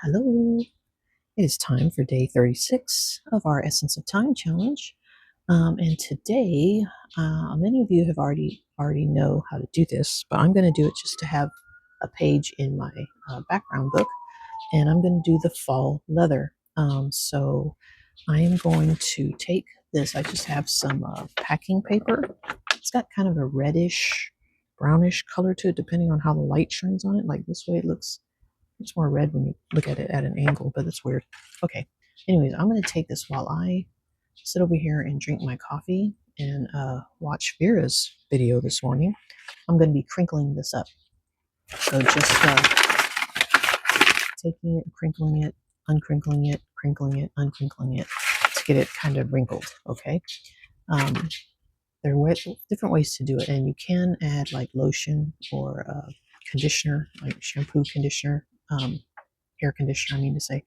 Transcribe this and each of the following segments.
Hello. It is time for day 36 of our Essence of Time challenge. And today, many of you have already know how to do this, but I'm going to do it just to have a page in my background book, and I'm going to do the fall leather. So I am going to take this. I just have some packing paper. It's got kind of a reddish, brownish color to it, depending on how the light shines on it. Like this way, it looks it's more red when you look at it at an angle, but it's weird. Okay. Anyways, I'm going to take this while I sit over here and drink my coffee and watch Vera's video this morning. I'm going to be crinkling this up. So just taking it, crinkling it, uncrinkling it, crinkling it, uncrinkling it to get it kind of wrinkled. Okay. There are different ways to do it, and you can add like lotion or conditioner, like shampoo, conditioner, hair conditioner, I mean to say,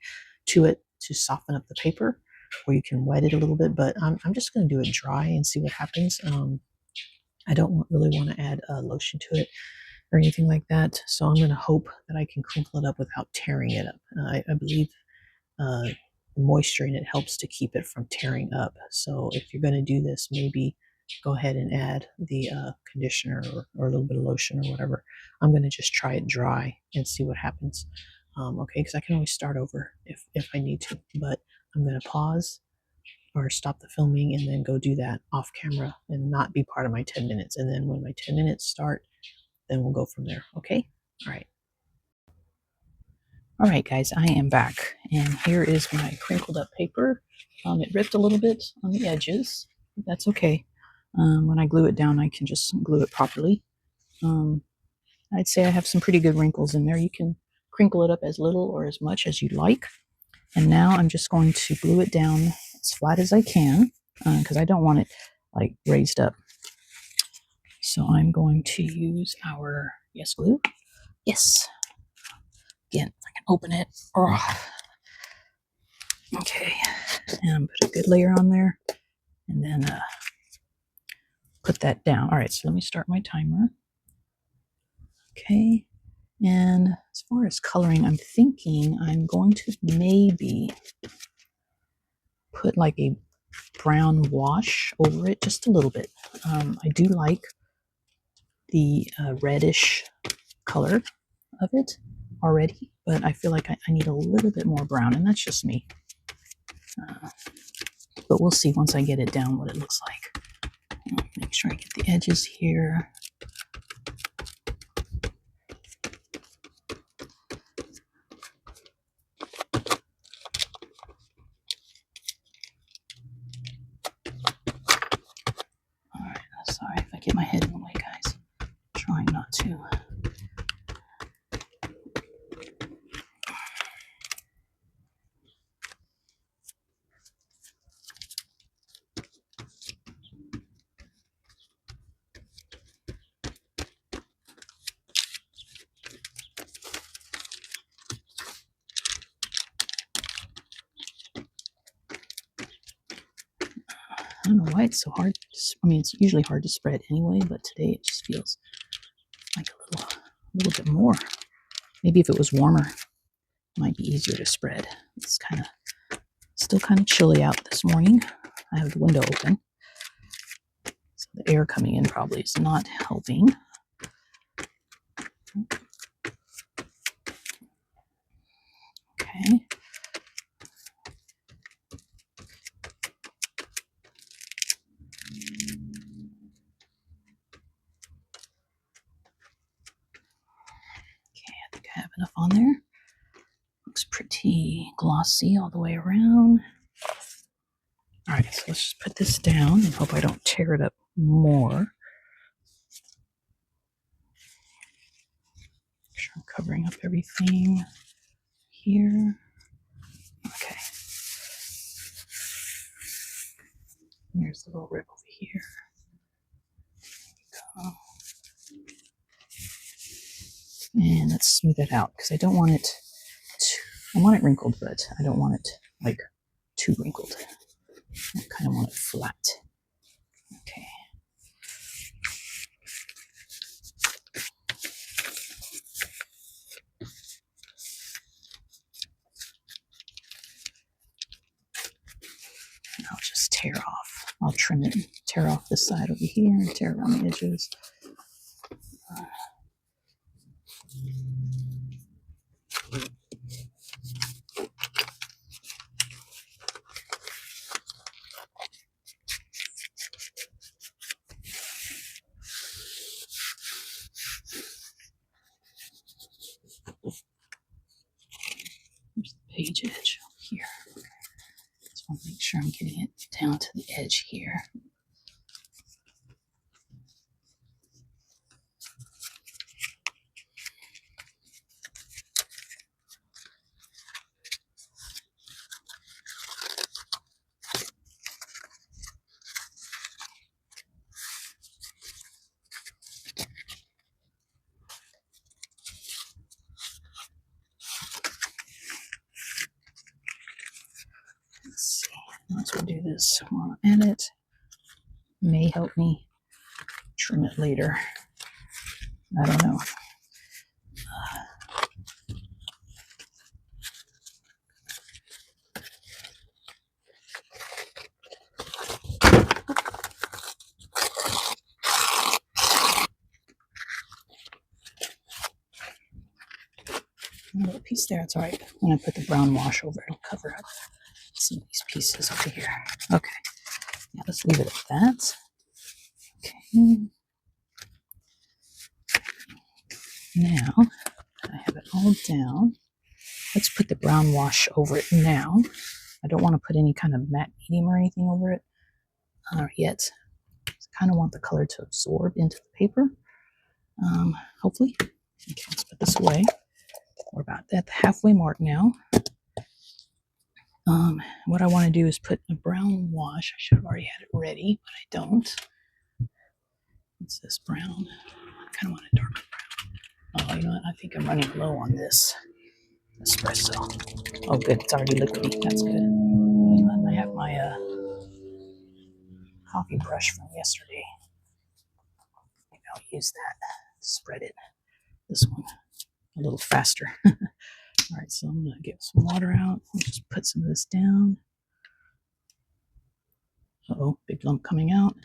to it to soften up the paper, or you can wet it a little bit, but I'm just going to do it dry and see what happens. I don't really want to add lotion to it or anything like that, so I'm going to hope that I can crinkle it up without tearing it up. I believe the moisture in it helps to keep it from tearing up, so if you're going to do this, maybe go ahead and add the conditioner or a little bit of lotion or whatever. I'm going to just try it dry and see what happens. Okay, because I can always start over if I need to, but I'm going to pause or stop the filming and then go do that off camera and not be part of my 10 minutes. And then when my 10 minutes start, then we'll go from there. Okay? All right. All right, guys, I am back. And here is my crinkled up paper. It ripped a little bit on the edges, but that's okay. When I glue it down, I can just glue it properly. I'd say I have some pretty good wrinkles in there. You can crinkle it up as little or as much as you like. And now I'm just going to glue it down as flat as I can because I don't want it like raised up. So I'm going to use our Yes glue. Yes. Again, if I can open it. Oh. Okay. And put a good layer on there. And then put that down. All right, so let me start my timer. Okay. And as far as coloring, I'm thinking I'm going to maybe put like a brown wash over it just a little bit. I do like the reddish color of it already, but I feel like I need a little bit more brown, and that's just me. But we'll see once I get it down what it looks like. Make sure I get the edges here. Sorry if I get my head in the way, guys. I'm trying not to. I don't know why it's so hard. I mean, it's usually hard to spread anyway, but today it just feels like a little bit more. Maybe if it was warmer, it might be easier to spread. It's still kind of chilly out this morning. I have the window open, so the air coming in probably is not helping. Okay. Okay, I think I have enough on there. Looks pretty glossy all the way around. All right, so let's just put this down and hope I don't tear it up more. Make sure I'm covering up everything here. Okay. Here's the little rip over here. There we go. And let's smooth it out because I don't want it I want it wrinkled, but I don't want it like too wrinkled. I kind of want it flat. Okay. tear off. I'll trim it, tear off this side over here, and tear around the edges. There's the page edge here. Just want to make sure I'm getting it down to the edge here. Let's see. Once we do this, I want to edit. May help me trim it later. I don't know. A little piece there, it's all right. I'm going to put the brown wash over it. It'll cover up some of these pieces over here. Okay. Yeah, let's leave it at that. Okay. Now, I have it all down. Let's put the brown wash over it now. I don't want to put any kind of matte medium or anything over it yet. I kind of want the color to absorb into the paper, hopefully. Okay, let's put this away. We're about at the halfway mark now. What I want to do is put a brown wash. I should have already had it ready, but I don't. It's this brown. I kind of want a darker brown. Oh, you know what? I think I'm running low on this espresso. Oh, good. It's already liquidy. That's good. And I have my coffee brush from yesterday. Maybe I'll use that. Spread it. This one a little faster. All right, so I'm going to get some water out. I'll just put some of this down. Uh-oh, big lump coming out.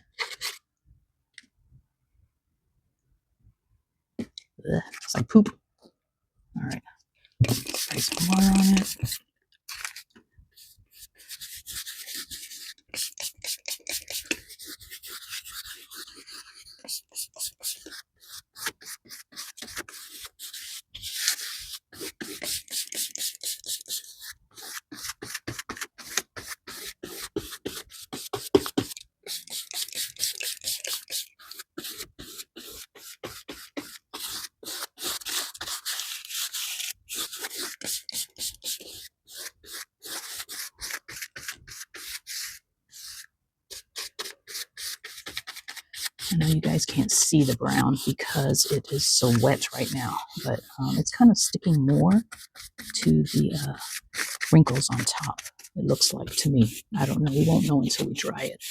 Ugh, it's like poop. All right, spray some water on it. I know you guys can't see the brown because it is so wet right now, but it's kind of sticking more to the wrinkles on top, it looks like to me. I don't know. We won't know until we dry it.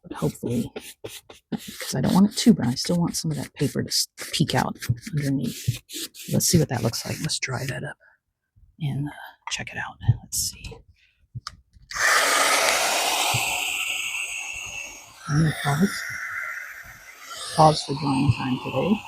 But hopefully, because I don't want it too brown, I still want some of that paper to peek out underneath. Let's see what that looks like. Let's dry that up and check it out. Let's see. I'm going to pause for drying time today.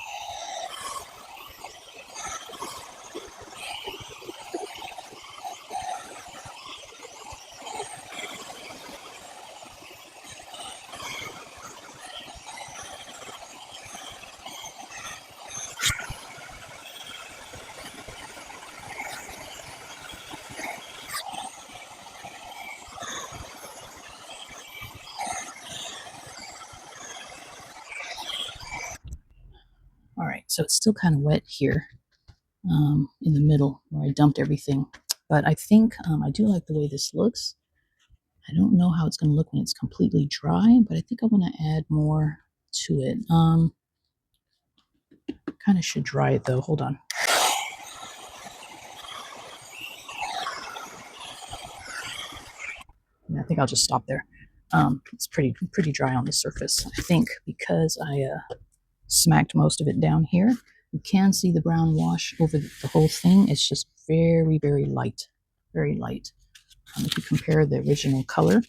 All right, so it's still kind of wet here in the middle where I dumped everything. But I think I do like the way this looks. I don't know how it's going to look when it's completely dry, but I think I want to add more to it. Kind of should dry it though. Hold on. Yeah, I think I'll just stop there. It's pretty dry on the surface. I think because I smacked most of it down here. You can see the brown wash over the whole thing. It's just very, very light. very light. If you compare the original color,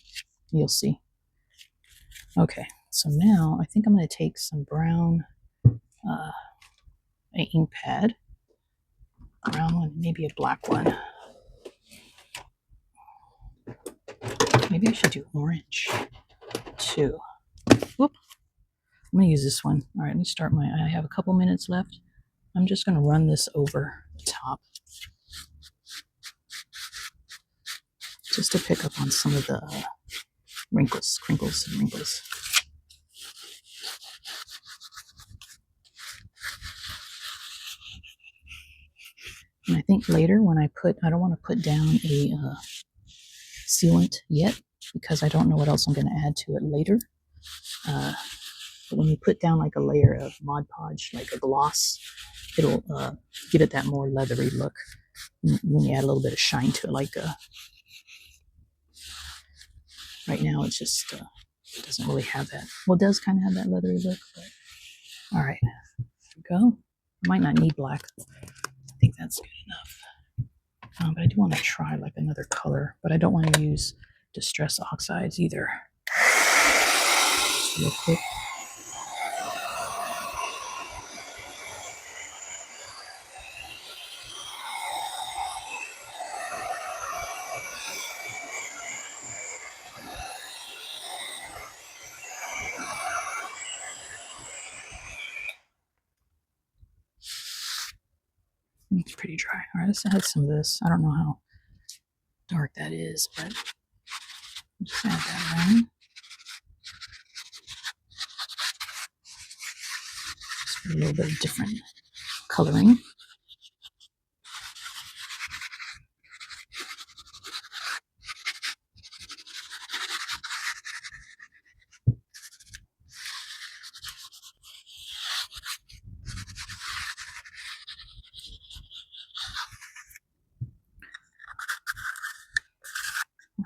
you'll see. Okay, so now I think I'm going to take some brown an ink pad, brown one, maybe a black one. Maybe I should do orange too. Whoop. I'm going to use this one. All right, let me start I have a couple minutes left. I'm just going to run this over the top just to pick up on some of the wrinkles, crinkles, and wrinkles. And I think later when I don't want to put down a sealant yet because I don't know what else I'm going to add to it later. But when you put down like a layer of Mod Podge, like a gloss, it'll give it that more leathery look when you add a little bit of shine to it. Like right now, it's just doesn't really have that. Well, it does kind of have that leathery look. But, all right, there we go. I might not need black. I think that's good enough. But I do want to try like another color, but I don't want to use Distress Oxides either. Just real quick. It's pretty dry. All right, let's add some of this. I don't know how dark that is, but just add that around. Just for a little bit of different coloring.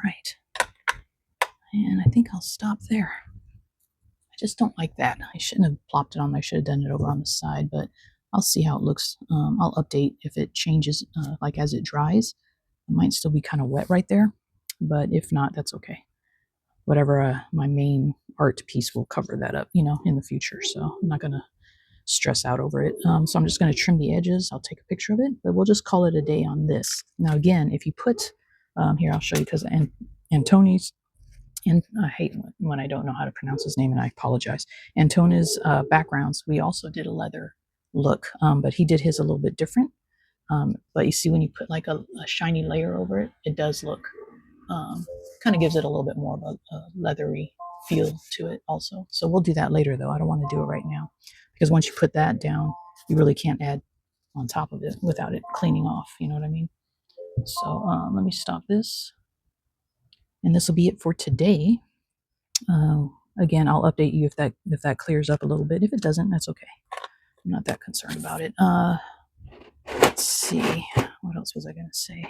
Right. And I think I'll stop there. I just don't like that. I shouldn't have plopped it on there. I should have done it over on the side, but I'll see how it looks. I'll update if it changes, like as it dries. It might still be kind of wet right there, but if not, that's okay. Whatever my main art piece will cover that up, in the future. So I'm not going to stress out over it. So I'm just going to trim the edges. I'll take a picture of it, but we'll just call it a day on this. Now, again, if you put, here, I'll show you because Antoni's, and I hate when I don't know how to pronounce his name, and I apologize. Antoni's backgrounds, we also did a leather look, but he did his a little bit different. But you see when you put like a shiny layer over it, it does look, kind of gives it a little bit more of a leathery feel to it also. So we'll do that later though. I don't want to do it right now because once you put that down, you really can't add on top of it without it cleaning off. You know what I mean? So let me stop this. And this will be it for today. Again, I'll update you if that clears up a little bit. If it doesn't, that's okay. I'm not that concerned about it. Let's see. What else was I going to say?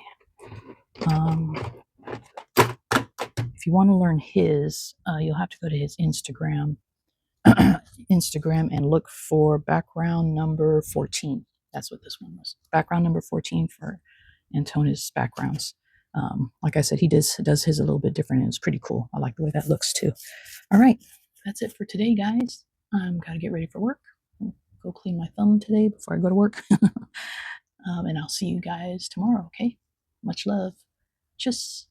If you want to learn his, you'll have to go to his Instagram and look for background number 14. That's what this one was. Background number 14 for Antoni's backgrounds. Like I said, he does his a little bit different, and it's pretty cool. I like the way that looks too. All right, that's it for today, guys. I'm gotta get ready for work. I'll go clean my thumb today before I go to work. And I'll see you guys tomorrow. Okay, much love. Tschüss.